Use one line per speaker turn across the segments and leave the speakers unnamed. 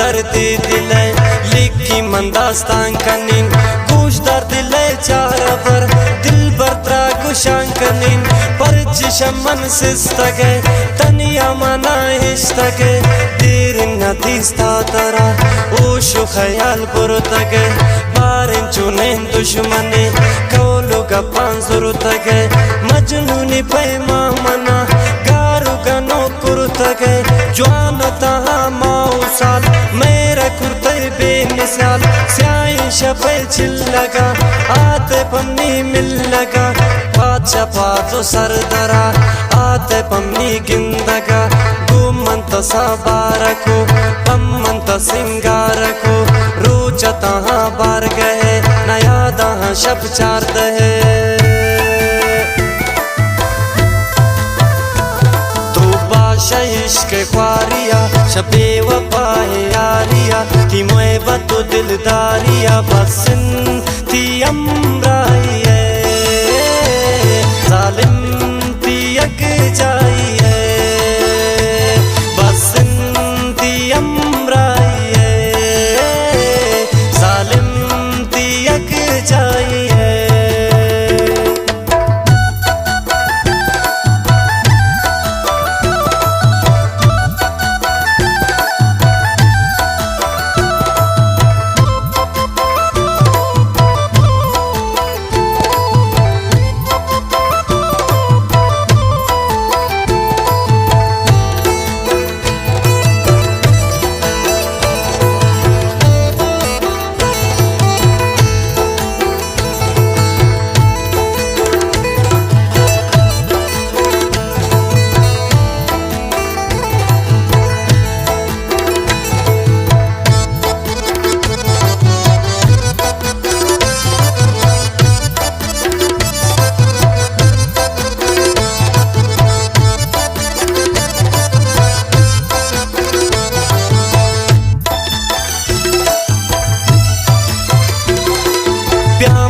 दर्दी दिले लिखी मंदास्तान कनीन कुछ दर्द दिले चार पर दिल बर्त्रा गुशान कनीन पर जिशमन सिस्तगे तनिया मना इश्तगे देर नदीस्ता तरा ओशु ख्याल बुरतगे बारिन चुनें दुश्मने कौलु गपान जुरुतगे मजनूनी पैमा मना गारु गनो कुरुतगे जवान तहा माउसाल मेरा कुर्ते बेमिसाल स्याई शपे चिल लगा आते पन्नी मिल लगा पाचा पाचो सरदरा आते पन्नी गिंदगा गुमंत साबारको पम्मंत सिंगारको रोच तहा बार गए नया दहा शब चार दहे इश्क ख्वारिया शबे वफाए यारिया की मोए बतो दिलदारिया बसन थी अमराई है जालिम थी अक जाई है बसन थी अमराई है जालिम थी अक जाई है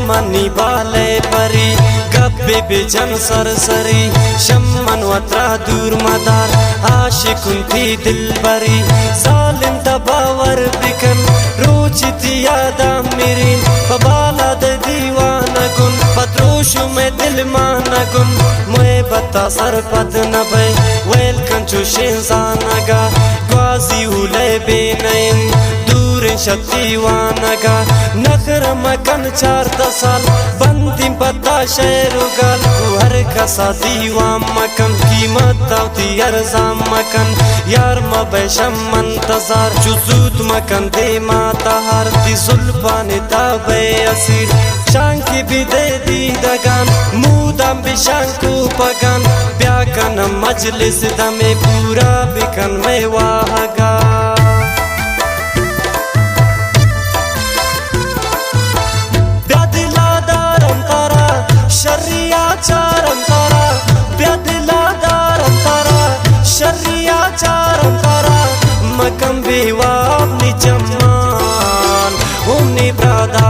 मनी बाले परी गब्बे बेजन सरसरी शम्मन वत्रा दूर मदार आशिकुन थी दिल बरी सालिम दबावर बिकन रोचती यादा मेरी पबाला दे दीवाना गुन पत्रोशु में दिल माना गुन मोए बता सर पद नबे वेल कंचु शेंजानगा ग्वाजी उले बेनयन शक्ति वानगा नखर मकन चार दसाल बंदी पता शेरुगल हर कसा दीवा मकन कीमत आवती अरजाम मकन यार मबेशम मंतजार जुजूद मकन दे माता हर ती जुल्फान ताबे असीर शांकी भी दे दी दगान मूदम भी शांकु पगन ब्याकन मजलिस दमे पूरा बिकन में वाहगा शर्रिया चारम तारा ब्यादिला दारम तारा शर्रिया चारम तारा मकम बेवाब निजमान उन्नी ब्रादा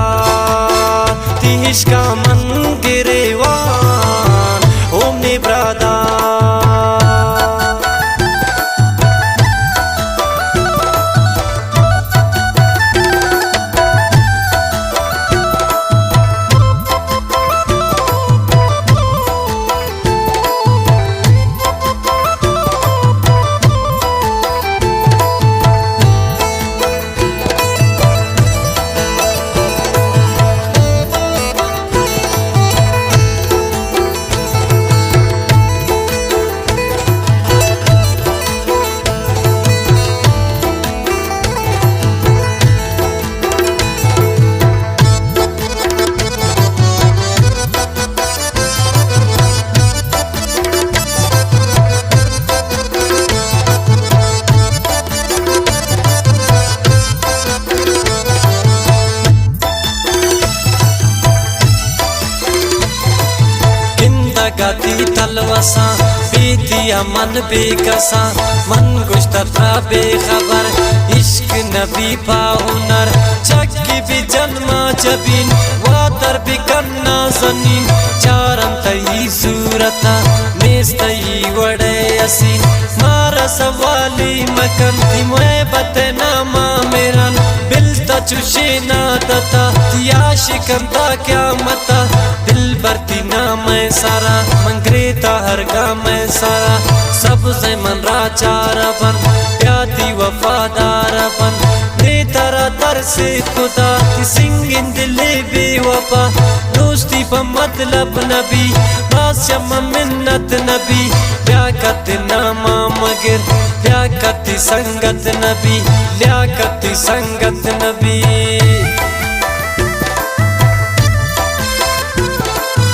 तिहिश का मन गिरेवान उन्नी ब्रादा गति तलवसा बीतिया मन बेकसा मन गुश्तरा बेखबर इश्क नबी पाहुनर चक्की भी जन्मा जबीन वातर भी करना जनीन चारम तई सूरता मेज तई वड़े असीन मारा सवाली मकन थी मोहब्बत नामा में आशिकंदा क्या मता दिल बरती ना मैं सारा मंगरेता हर गा मैं सारा सब मन राचार बन प्याती वफादार बन ने तरा तर से खुदा की सिंगिन दिले बेवफा दोस्ती पर मतलब नबी बादशाह मिन्नत नबी लियाकत नामा मगर लियाकत संगत नबी लियाकत संगत नबी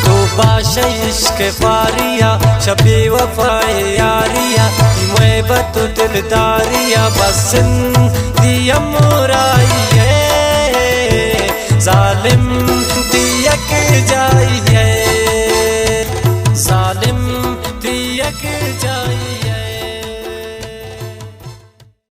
तो बाशा इश्क फारिया शबे वफाए यारिया मैं बतो दिलदारिया बस दिया मुराई है जालिम दियक जाई है जालिम दियक जाई।